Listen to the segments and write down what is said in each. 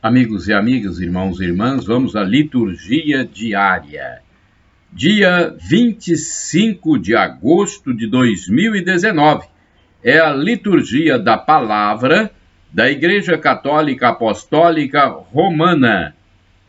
Amigos e amigas, irmãos e irmãs, vamos à liturgia diária. Dia 25 de agosto de 2019 é a liturgia da palavra da Igreja Católica Apostólica Romana.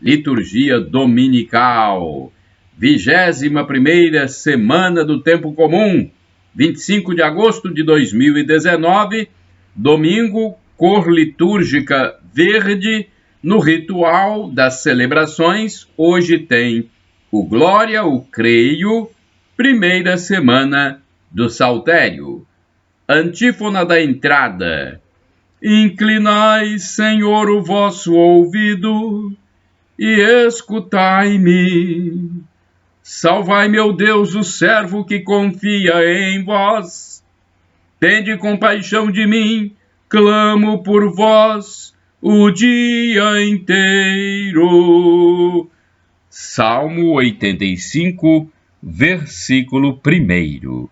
Liturgia dominical, 21ª semana do tempo comum, 25 de agosto de 2019, domingo, cor litúrgica verde. No ritual das celebrações, hoje tem o Glória, o Creio, primeira semana do Saltério. Antífona da entrada: Inclinai, Senhor, o vosso ouvido e escutai-me. Salvai, meu Deus, o servo que confia em vós. Tende compaixão de mim, clamo por vós o dia inteiro. Salmo 85, versículo 1.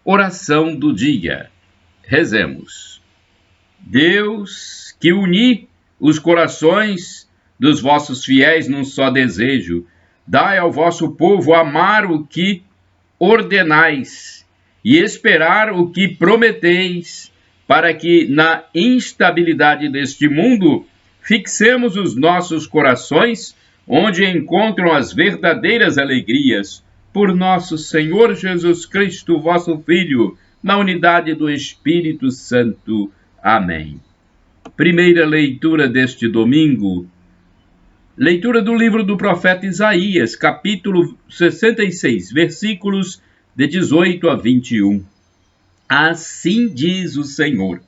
Oração do dia. Rezemos. Deus, que uni os corações dos vossos fiéis num só desejo, dai ao vosso povo amar o que ordenais e esperar o que prometeis, para que, na instabilidade deste mundo, fixemos os nossos corações onde encontram as verdadeiras alegrias. Por nosso Senhor Jesus Cristo, vosso Filho, na unidade do Espírito Santo. Amém. Primeira leitura deste domingo. Leitura do livro do profeta Isaías, capítulo 66, versículos de 18 a 21. Assim diz o Senhor: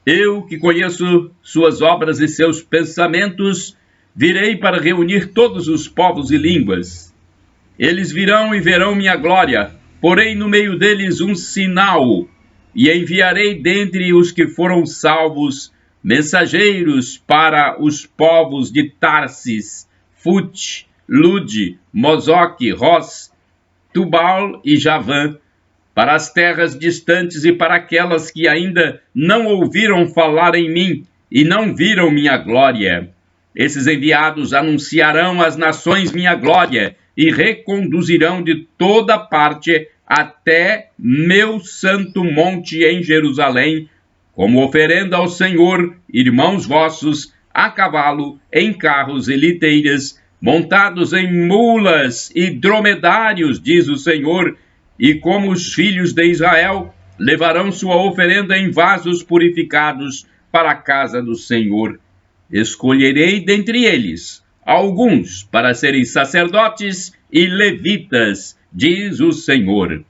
Eu, que conheço suas obras e seus pensamentos, virei para reunir todos os povos e línguas. Eles virão e verão minha glória, porei no meio deles um sinal, e enviarei dentre os que foram salvos mensageiros para os povos de Tarsis, Fut, Lud, Mozoque, Ros, Tubal e Javã, para as terras distantes e para aquelas que ainda não ouviram falar em mim e não viram minha glória. Esses enviados anunciarão às nações minha glória e reconduzirão de toda parte até meu santo monte em Jerusalém, como oferenda ao Senhor, irmãos vossos, a cavalo, em carros e liteiras, montados em mulas e dromedários, diz o Senhor, e como os filhos de Israel, levarão sua oferenda em vasos purificados para a casa do Senhor. Escolherei dentre eles alguns para serem sacerdotes e levitas, diz o Senhor.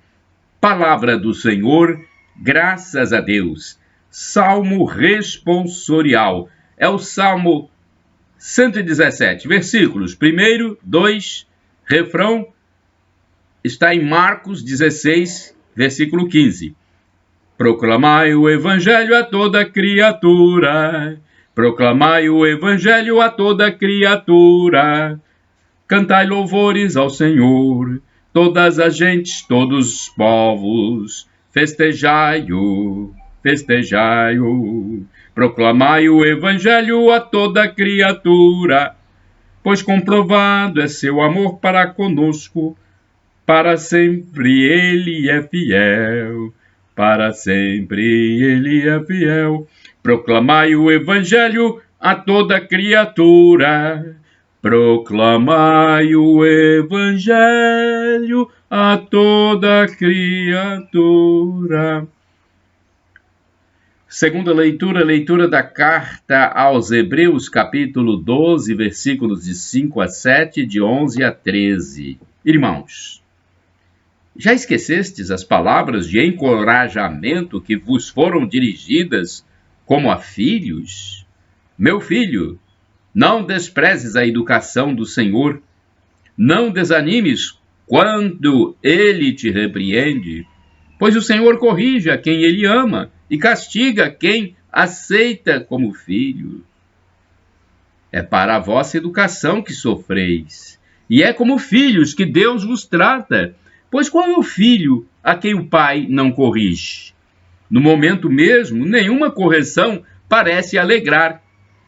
Palavra do Senhor, graças a Deus. Salmo responsorial. É o Salmo 117, versículos 1, 2, refrão. Está em Marcos 16, versículo 15. Proclamai o evangelho a toda criatura. Proclamai o evangelho a toda criatura. Cantai louvores ao Senhor, todas as gentes, todos os povos. Festejai-o, festejai-o. Proclamai o evangelho a toda criatura, pois comprovado é seu amor para conosco. Para sempre ele é fiel, para sempre ele é fiel. Proclamai o evangelho a toda criatura. Proclamai o evangelho a toda criatura. Segunda leitura, leitura da carta aos Hebreus, capítulo 12, versículos de 5 a 7, de 11 a 13. Irmãos, já esquecestes as palavras de encorajamento que vos foram dirigidas como a filhos? Meu filho, não desprezes a educação do Senhor, não desanimes quando ele te repreende, pois o Senhor corrige a quem ele ama e castiga quem aceita como filho. É para a vossa educação que sofreis, e é como filhos que Deus vos trata. Pois qual é o filho a quem o pai não corrige? No momento mesmo, nenhuma correção parece alegrar,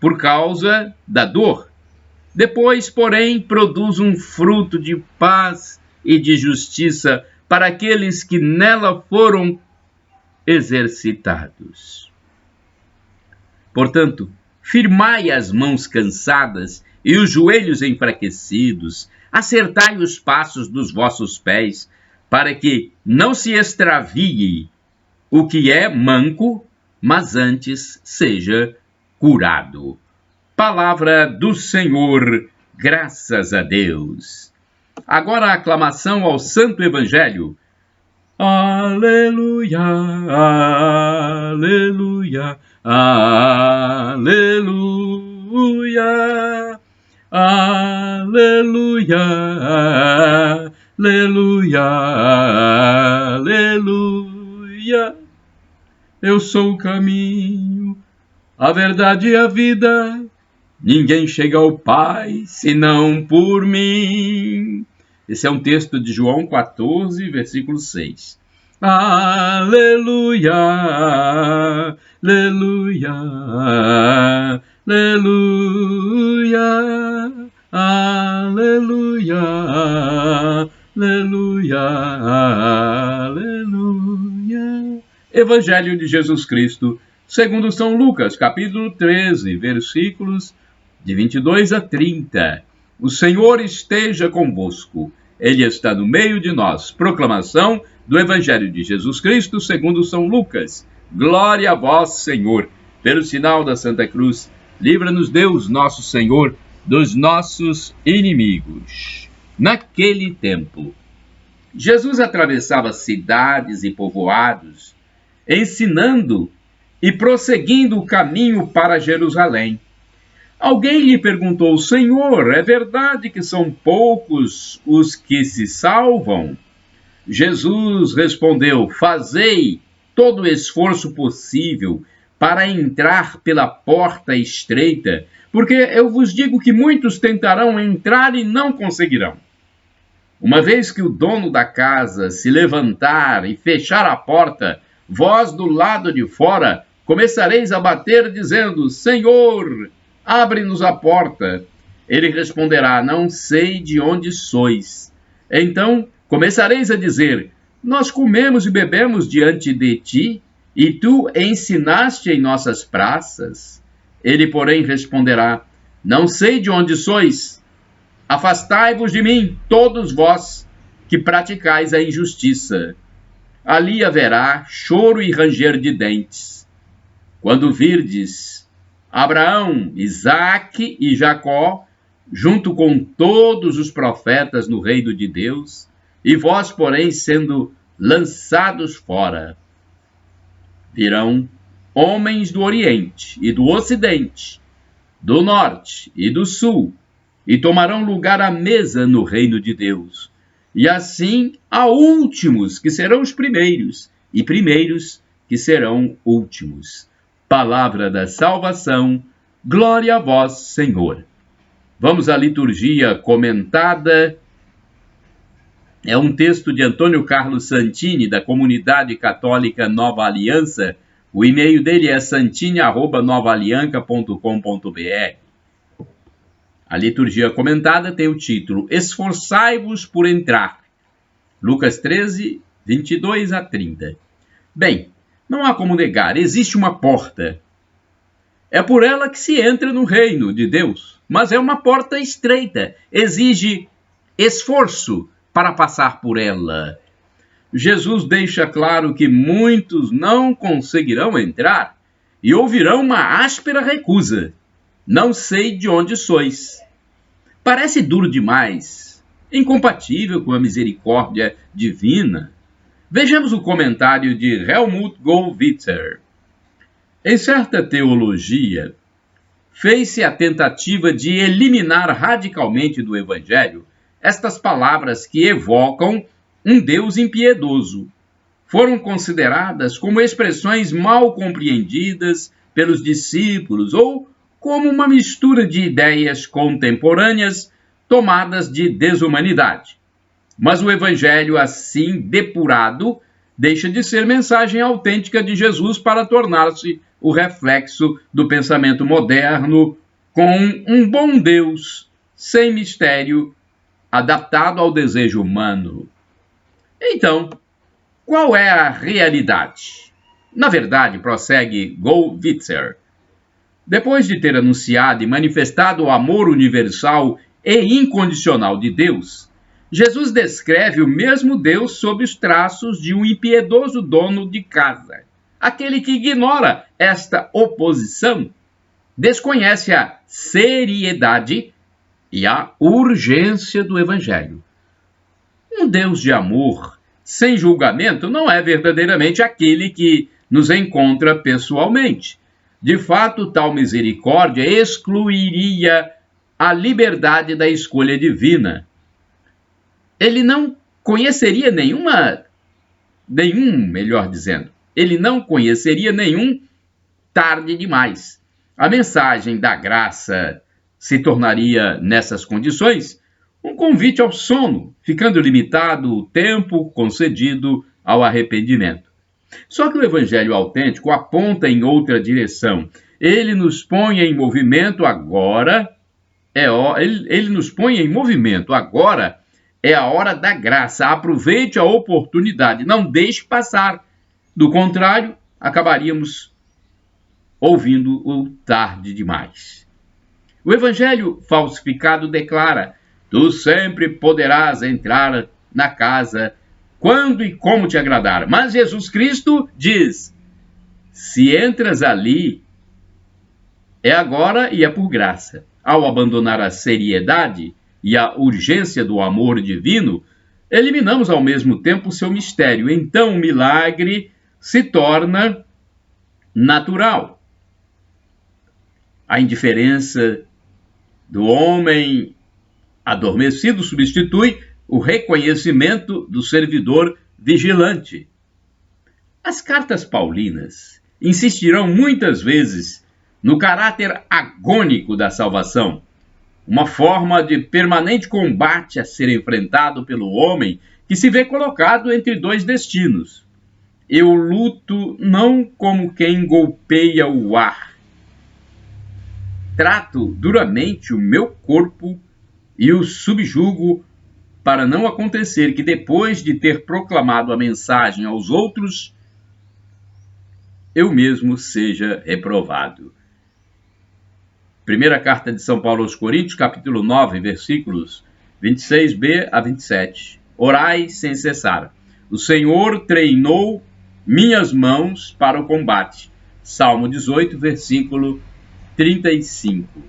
por causa da dor. Depois, porém, produz um fruto de paz e de justiça para aqueles que nela foram exercitados. Portanto, firmai as mãos cansadas e os joelhos enfraquecidos, acertai os passos dos vossos pés, para que não se extravie o que é manco, mas antes seja curado. Palavra do Senhor, graças a Deus. Agora a aclamação ao Santo Evangelho. Aleluia, aleluia, aleluia, aleluia, aleluia, aleluia. Eu sou o caminho, a verdade e a vida. Ninguém chega ao Pai senão por mim. Esse é um texto de João 14, versículo 6. Aleluia, aleluia, aleluia, aleluia, aleluia, aleluia. Evangelho de Jesus Cristo, segundo São Lucas, capítulo 13, versículos de 22 a 30. O Senhor esteja convosco. Ele está no meio de nós. Proclamação do Evangelho de Jesus Cristo, segundo São Lucas. Glória a vós, Senhor. Pelo sinal da Santa Cruz, livra-nos Deus, nosso Senhor, dos nossos inimigos. Naquele tempo, Jesus atravessava cidades e povoados, ensinando e prosseguindo o caminho para Jerusalém. Alguém lhe perguntou: Senhor, é verdade que são poucos os que se salvam? Jesus respondeu: fazei todo o esforço possível para entrar pela porta estreita, porque eu vos digo que muitos tentarão entrar e não conseguirão. Uma vez que o dono da casa se levantar e fechar a porta, vós do lado de fora começareis a bater, dizendo: Senhor, abre-nos a porta. Ele responderá: não sei de onde sois. Então começareis a dizer: nós comemos e bebemos diante de ti, e tu ensinaste em nossas praças. Ele, porém, responderá: não sei de onde sois. Afastai-vos de mim, todos vós que praticais a injustiça. Ali haverá choro e ranger de dentes. Quando virdes Abraão, Isaque e Jacó, junto com todos os profetas no reino de Deus, e vós, porém, sendo lançados fora, virão homens do Oriente e do Ocidente, do Norte e do Sul, e tomarão lugar à mesa no reino de Deus. E assim há últimos que serão os primeiros, e primeiros que serão últimos. Palavra da salvação, glória a vós, Senhor. Vamos à liturgia comentada. É um texto de Antônio Carlos Santini, da Comunidade Católica Nova Aliança. O e-mail dele é santini@novaalianca.com.br. A liturgia comentada tem o título Esforçai-vos por entrar. Lucas 13, 22 a 30. Bem, não há como negar, existe uma porta. É por ela que se entra no reino de Deus, mas é uma porta estreita, exige esforço para passar por ela. Jesus deixa claro que muitos não conseguirão entrar e ouvirão uma áspera recusa. Não sei de onde sois. Parece duro demais, incompatível com a misericórdia divina. Vejamos o comentário de Helmut Gollwitzer. Em certa teologia, fez-se a tentativa de eliminar radicalmente do Evangelho estas palavras que evocam um Deus impiedoso. Foram consideradas como expressões mal compreendidas pelos discípulos ou como uma mistura de ideias contemporâneas tomadas de desumanidade. Mas o Evangelho, assim depurado, deixa de ser mensagem autêntica de Jesus para tornar-se o reflexo do pensamento moderno, com um bom Deus, sem mistério, adaptado ao desejo humano. Então, qual é a realidade? Na verdade, prossegue Goldwitzer, depois de ter anunciado e manifestado o amor universal e incondicional de Deus, Jesus descreve o mesmo Deus sob os traços de um impiedoso dono de casa. Aquele que ignora esta oposição desconhece a seriedade e a urgência do Evangelho. Um Deus de amor, sem julgamento, não é verdadeiramente aquele que nos encontra pessoalmente. De fato, tal misericórdia excluiria a liberdade da escolha divina. Ele não conheceria ele não conheceria nenhum tarde demais. A mensagem da graça se tornaria, nessas condições, um convite ao sono, ficando limitado o tempo concedido ao arrependimento. Só que o Evangelho autêntico aponta em outra direção. Ele nos põe em movimento agora. Ele nos põe em movimento agora. É a hora da graça. Aproveite a oportunidade. Não deixe passar. Do contrário, acabaríamos ouvindo o tarde demais. O Evangelho falsificado declara: tu sempre poderás entrar na casa quando e como te agradar. Mas Jesus Cristo diz: se entras ali, é agora e é por graça. Ao abandonar a seriedade e a urgência do amor divino, eliminamos ao mesmo tempo o seu mistério. Então o milagre se torna natural. A indiferença do homem adormecido substitui o reconhecimento do servidor vigilante. As cartas paulinas insistirão muitas vezes no caráter agônico da salvação, uma forma de permanente combate a ser enfrentado pelo homem que se vê colocado entre dois destinos. Eu luto não como quem golpeia o ar. Trato duramente o meu corpo e o subjugo para não acontecer que, depois de ter proclamado a mensagem aos outros, eu mesmo seja reprovado. Primeira carta de São Paulo aos Coríntios, capítulo 9, versículos 26b a 27. Orai sem cessar. O Senhor treinou minhas mãos para o combate. Salmo 18, versículo 35.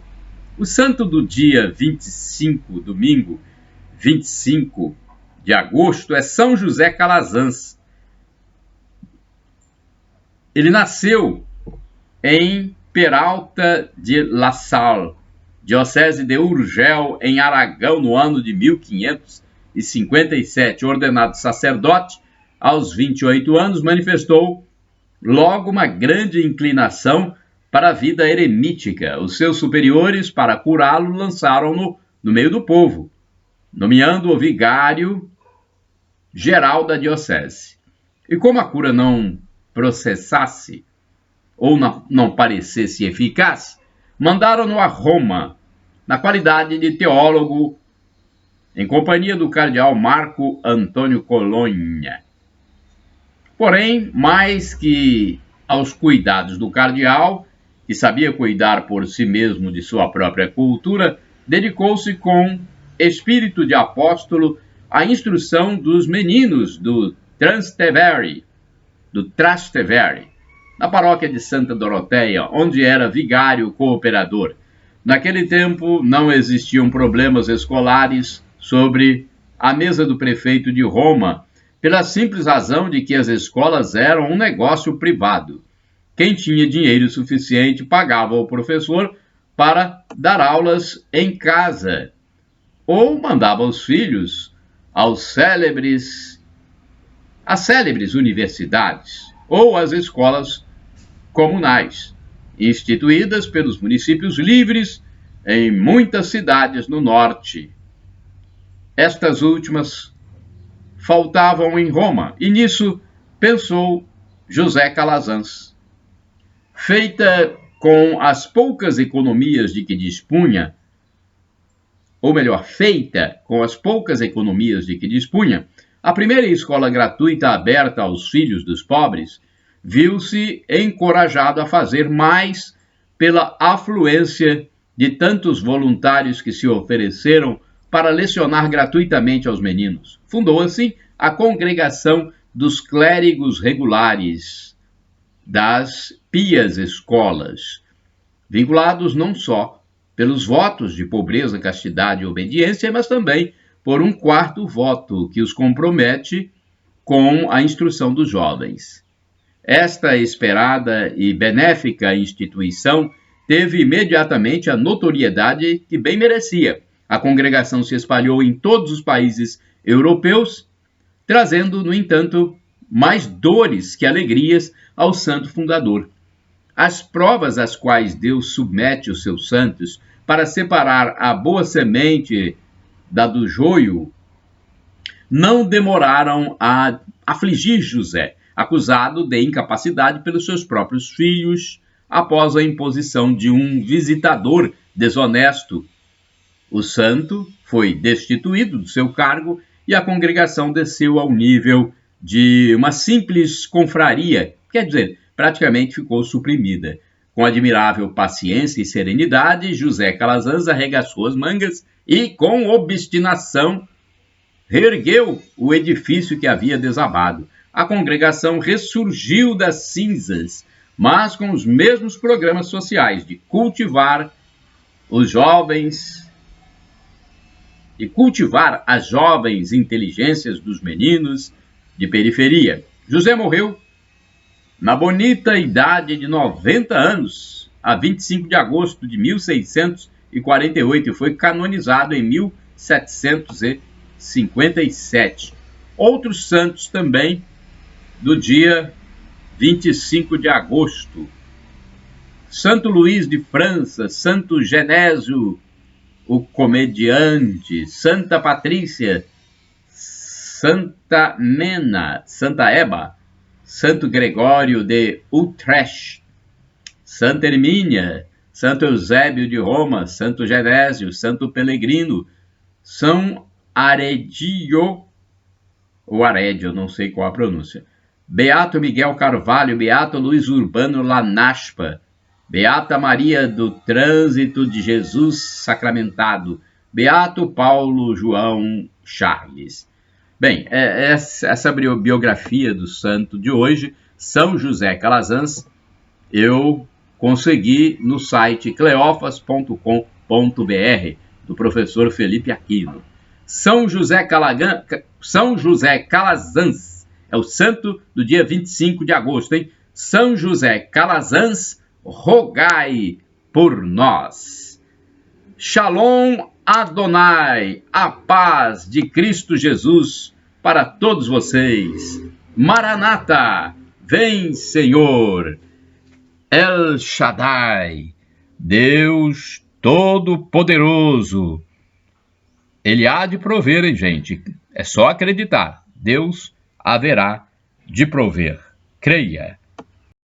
O santo do dia 25, domingo 25 de agosto, é São José Calazans. Ele nasceu em Peralta de La Salle, diocese de Urgel, em Aragão, no ano de 1557. Ordenado sacerdote aos 28 anos, manifestou logo uma grande inclinação para a vida eremítica. Os seus superiores, para curá-lo, lançaram-no no meio do povo, nomeando-o vigário geral da diocese. E como a cura não processasse ou não parecesse eficaz, mandaram-no a Roma, na qualidade de teólogo, em companhia do cardeal Marco Antônio Colonha. Porém, mais que aos cuidados do cardeal, que sabia cuidar por si mesmo de sua própria cultura, dedicou-se com espírito de apóstolo à instrução dos meninos do Trastevere, na paróquia de Santa Doroteia, onde era vigário cooperador. Naquele tempo não existiam problemas escolares sobre a mesa do prefeito de Roma, pela simples razão de que as escolas eram um negócio privado. Quem tinha dinheiro suficiente pagava ao professor para dar aulas em casa, ou mandava os filhos às célebres universidades ou às escolas comunais, instituídas pelos municípios livres em muitas cidades no norte. Estas últimas faltavam em Roma, e nisso pensou José Calazans. feita com as poucas economias de que dispunha, ou melhor, feita com as poucas economias de que dispunha, a primeira escola gratuita aberta aos filhos dos pobres viu-se encorajado a fazer mais pela afluência de tantos voluntários que se ofereceram para lecionar gratuitamente aos meninos. Fundou, assim, a Congregação dos Clérigos Regulares das Pias Escolas, vinculados não só pelos votos de pobreza, castidade e obediência, mas também por um quarto voto que os compromete com a instrução dos jovens. Esta esperada e benéfica instituição teve imediatamente a notoriedade que bem merecia. A congregação se espalhou em todos os países europeus, trazendo, no entanto, mais dores que alegrias ao santo fundador. As provas às quais Deus submete os seus santos para separar a boa semente da do joio não demoraram a afligir José, acusado de incapacidade pelos seus próprios filhos após a imposição de um visitador desonesto. O santo foi destituído do seu cargo e a congregação desceu ao nível de uma simples confraria, quer dizer, praticamente ficou suprimida. Com admirável paciência e serenidade, José Calazans arregaçou as mangas e, com obstinação, reergueu o edifício que havia desabado. A congregação ressurgiu das cinzas, mas com os mesmos programas sociais de cultivar os jovens e cultivar as jovens inteligências dos meninos de periferia. José morreu na bonita idade de 90 anos, a 25 de agosto de 1648, e foi canonizado em 1757. Outros santos também do dia 25 de agosto. Santo Luís de França, Santo Genésio, o comediante, Santa Patrícia, Santa Mena, Santa Eba, Santo Gregório de Utrecht, Santa Hermínia, Santo Eusébio de Roma, Santo Genésio, Santo Pelegrino, São Aredio, ou Arédio, não sei qual a pronúncia, Beato Miguel Carvalho, Beato Luiz Urbano Lanaspa, Beata Maria do Trânsito de Jesus Sacramentado, Beato Paulo João Charles. Bem, essa biografia do santo de hoje, São José Calazans, eu consegui no site cleofas.com.br, do professor Felipe Aquino. São José Calazans é o santo do dia 25 de agosto, hein? São José Calazans, rogai por nós. Shalom Adonai, a paz de Cristo Jesus para todos vocês. Maranata, vem Senhor. El Shaddai, Deus Todo-Poderoso. Ele há de prover, hein, gente? É só acreditar. Deus haverá de prover. Creia.